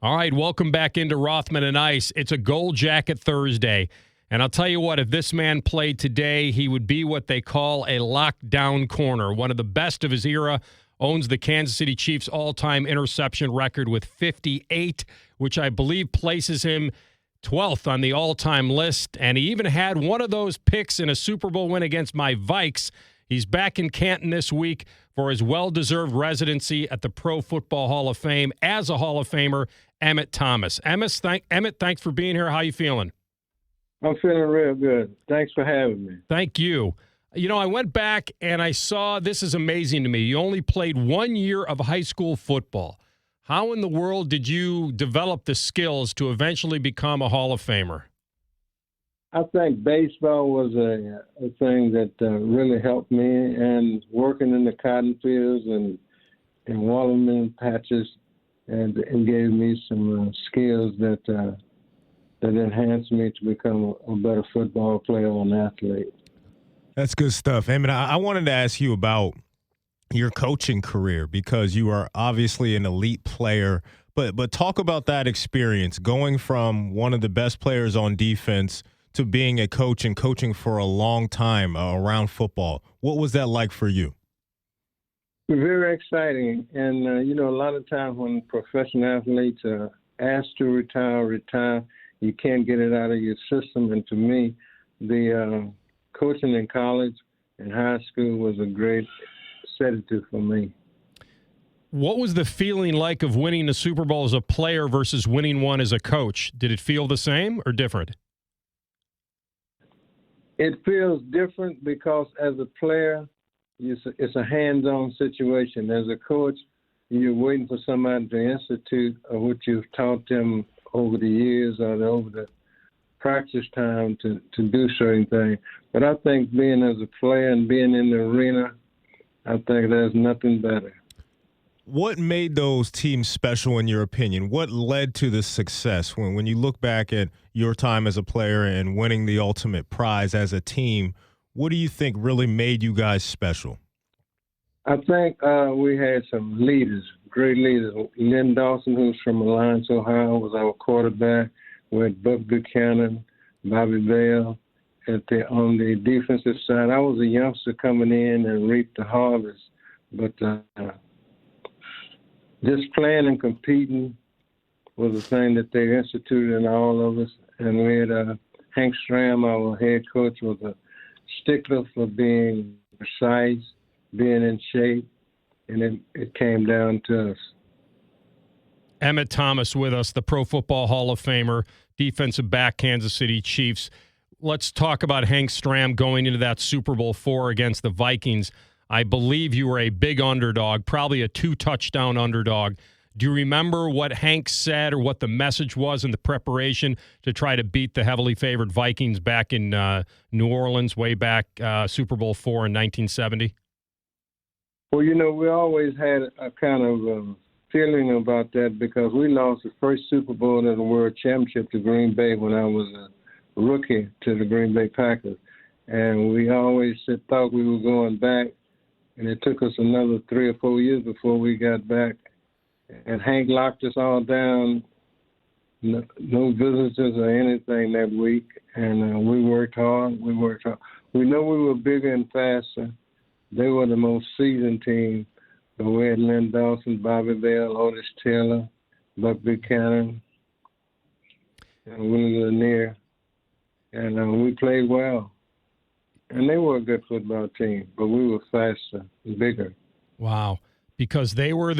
All right, welcome back into Rothman and Ice. It's a Gold Jacket Thursday. And I'll tell you what, if this man played today, he would be what they call a lockdown corner. One of the best of his era, owns the Kansas City Chiefs' all-time interception record with 58, which I believe places him 12th on the all-time list. And he even had one of those picks in a Super Bowl win against my Vikes. He's back in Canton this week for his well-deserved residency at the Pro Football Hall of Fame as a Hall of Famer, Emmitt Thomas. Emmitt, thanks for being here. How you feeling? I'm feeling real good. Thanks for having me. Thank you. You know, I went back and I saw, this is amazing to me. You only played 1 year of high school football. How in the world did you develop the skills to eventually become a Hall of Famer? I think baseball was a thing that really helped me, and working in the cotton fields and watermelon patches, and gave me some skills that enhanced me to become a better football player and athlete. That's good stuff. Emmitt, I wanted to ask you about your coaching career because you are obviously an elite player, but talk about that experience going from one of the best players on defense to being a coach and coaching for a long time around football. What was that like for you? Very exciting. And, a lot of times when professional athletes are asked to retire, you can't get it out of your system. And to me, the coaching in college and high school was a great sedative for me. What was the feeling like of winning the Super Bowl as a player versus winning one as a coach? Did it feel the same or different? It feels different because as a player, it's a hands-on situation. As a coach, you're waiting for somebody to institute what you've taught them over the years or over the practice time to do certain things. But I think being as a player and being in the arena, I think there's nothing better. What made those teams special in your opinion? What led to the success? When you look back at your time as a player and winning the ultimate prize as a team, what do you think really made you guys special? I think we had some leaders, great leaders. Lynn Dawson, who's from Alliance, Ohio, was our quarterback. We had Buck Buchanan, Bobby Bell. On the defensive side, I was a youngster coming in and reaped the harvest. But just playing and competing was a thing that they instituted in all of us. And we had Hank Stram, our head coach, was a stickler for being precise, being in shape, and it came down to us. Emmitt Thomas with us, the Pro Football Hall of Famer, defensive back, Kansas City Chiefs. Let's talk about Hank Stram going into that Super Bowl IV against the Vikings. I believe you were a big underdog, probably a 2-touchdown underdog. Do you remember what Hank said or what the message was in the preparation to try to beat the heavily favored Vikings back in New Orleans, way back Super Bowl IV in 1970? Well, we always had a kind of feeling about that because we lost the first Super Bowl in the World Championship to Green Bay when I was a rookie to the Green Bay Packers. And we always thought we were going back, and it took us another 3 or 4 years before we got back. And Hank locked us all down, no visitors or anything that week. And we worked hard. We know we were bigger and faster. They were the most seasoned team. But we had Lynn Dawson, Bobby Bell, Otis Taylor, Buck Buchanan, and Willie Lanier. And we played well. And they were a good football team, but we were faster and bigger. Wow. Because they were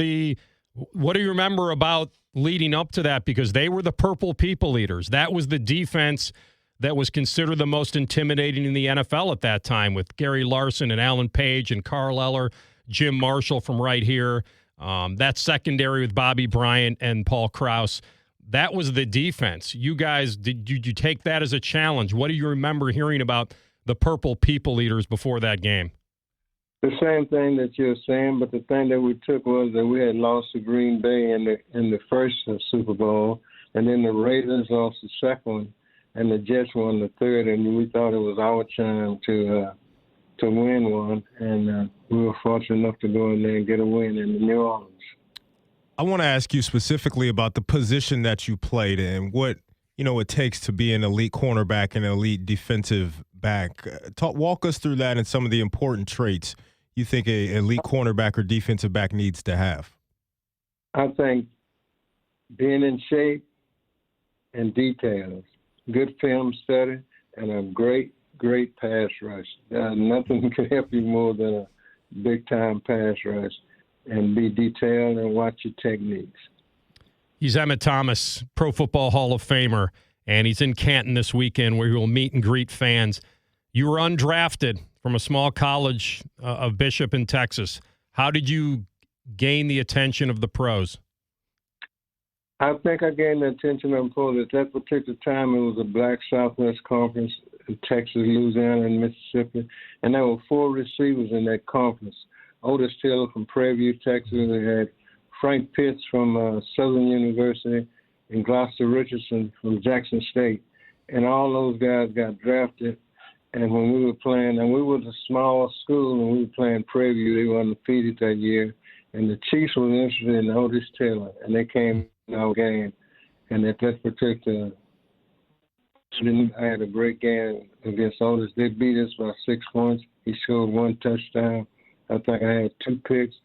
what do you remember about leading up to that? Because they were the Purple People Eaters. That was the defense that was considered the most intimidating in the NFL at that time, with Gary Larson and Alan Page and Carl Eller, Jim Marshall from right here. That secondary with Bobby Bryant and Paul Krause. That was the defense. You guys, did you take that as a challenge? What do you remember hearing about the Purple People Eaters before that game? The same thing that you're saying, but the thing that we took was that we had lost to Green Bay in the first Super Bowl, and then the Raiders lost the second one, and the Jets won the third, and we thought it was our time to win one, and we were fortunate enough to go in there and get a win in New Orleans. I want to ask you specifically about the position that you played and what it takes to be an elite cornerback and an elite defensive back. Walk us through that and some of the important traits you think a elite cornerback or defensive back needs to have. I think being in shape and details, good film study, and a great pass rush. Nothing can help you more than a big-time pass rush, and be detailed and watch your techniques. He's Emmitt Thomas, Pro Football Hall of Famer, and he's in Canton this weekend where he will meet and greet fans. You were undrafted from a small college of Bishop in Texas. How did you gain the attention of the pros? I think I gained the attention of the pros. At that particular time, it was a Black Southwest Conference in Texas, Louisiana, and Mississippi, and there were 4 receivers in that conference. Otis Taylor from Prairie View, Texas. We had Frank Pitts from Southern University and Gloucester Richardson from Jackson State. And all those guys got drafted. And when we were playing, and we was a small school, and we were playing Prairie View, they were undefeated that year. And the Chiefs were interested in Otis Taylor, and they came in our game. And at that particular, I had a great game against Otis. They beat us by 6 points. He scored 1 touchdown. I think I had 2 picks,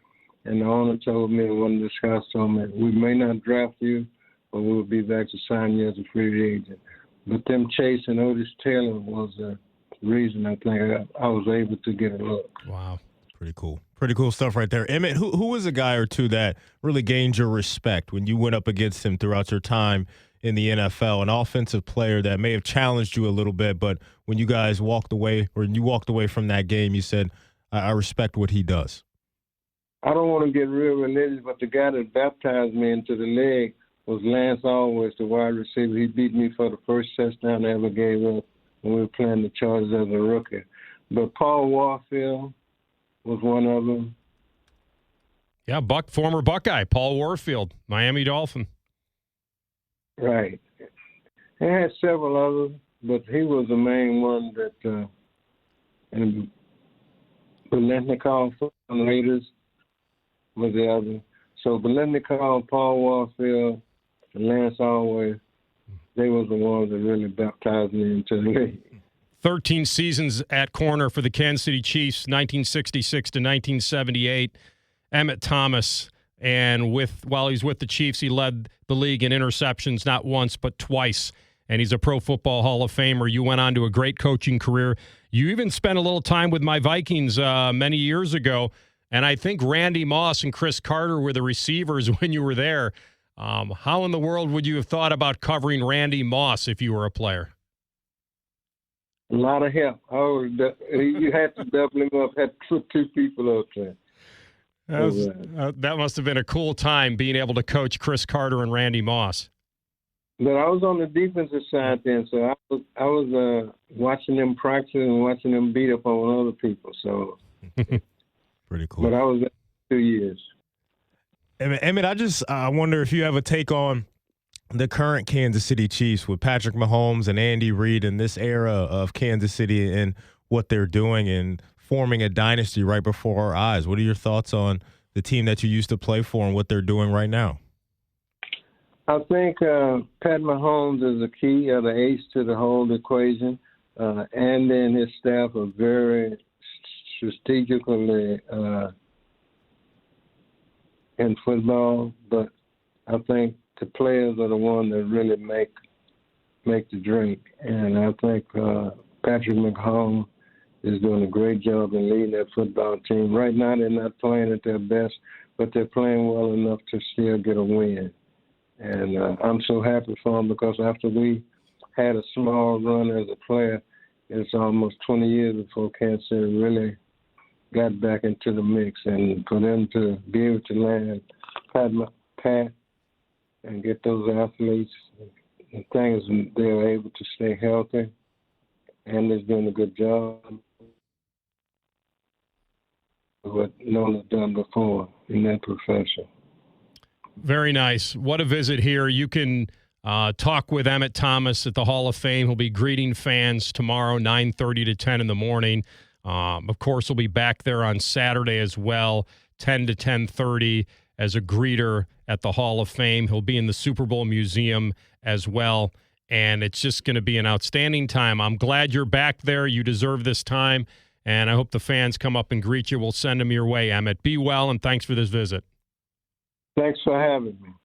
and the owner told me, one of the scouts told me, we may not draft you, but we'll be back to sign you as a free agent. But them chasing Otis Taylor was the reason I think I was able to get a look. Wow. Pretty cool. Pretty cool stuff right there. Emmitt, who was a guy or two that really gained your respect when you went up against him throughout your time in the NFL, an offensive player that may have challenged you a little bit, but when you guys walked away from that game, you said, I respect what he does? I don't want to get real religious, but the guy that baptized me into the leg was Lance Always, the wide receiver. He beat me for the first touchdown I ever gave up when we were playing the Chargers as a rookie. But Paul Warfield was one of them. Yeah, former Buckeye, Paul Warfield, Miami Dolphin. Right. I had several others, but he was the main one that and Belentnikov from the Raiders was the other. So Belentnikov, Paul Warfield, and Lance Always, they were the ones that really baptized me into the league. 13 seasons at corner for the Kansas City Chiefs, 1966 to 1978. Emmitt Thomas, and while he's with the Chiefs, he led the league in interceptions not once but twice. And he's a Pro Football Hall of Famer. You went on to a great coaching career. You even spent a little time with my Vikings many years ago, and I think Randy Moss and Chris Carter were the receivers when you were there. How in the world would you have thought about covering Randy Moss if you were a player? A lot of help. You had to double him up, had to put 2 people up there. That must have been a cool time, being able to coach Chris Carter and Randy Moss. But I was on the defensive side then, so I was watching them practice and watching them beat up on other people. So pretty cool. But I was there for 2 years. Emmitt, I wonder if you have a take on the current Kansas City Chiefs with Patrick Mahomes and Andy Reid in this era of Kansas City and what they're doing and forming a dynasty right before our eyes. What are your thoughts on the team that you used to play for and what they're doing right now? I think Pat Mahomes is the key or the ace to the whole equation. And then his staff are very strategically in football. But I think the players are the ones that really make the drink. And I think Patrick Mahomes is doing a great job in leading that football team. Right now they're not playing at their best, but they're playing well enough to still get a win. And I'm so happy for him because after we had a small run as a player, it's almost 20 years before Kansas City really got back into the mix. And for them to be able to land Pat and get those athletes, the thing is they're able to stay healthy, and they're doing a good job. What no one has done before in that profession. Very nice. What a visit here. You can talk with Emmitt Thomas at the Hall of Fame. He'll be greeting fans tomorrow, 9:30 to 10 in the morning. Of course, he'll be back there on Saturday as well, 10 to 10:30 as a greeter at the Hall of Fame. He'll be in the Super Bowl Museum as well. And it's just going to be an outstanding time. I'm glad you're back there. You deserve this time. And I hope the fans come up and greet you. We'll send them your way, Emmitt. Be well, and thanks for this visit. Thanks for having me.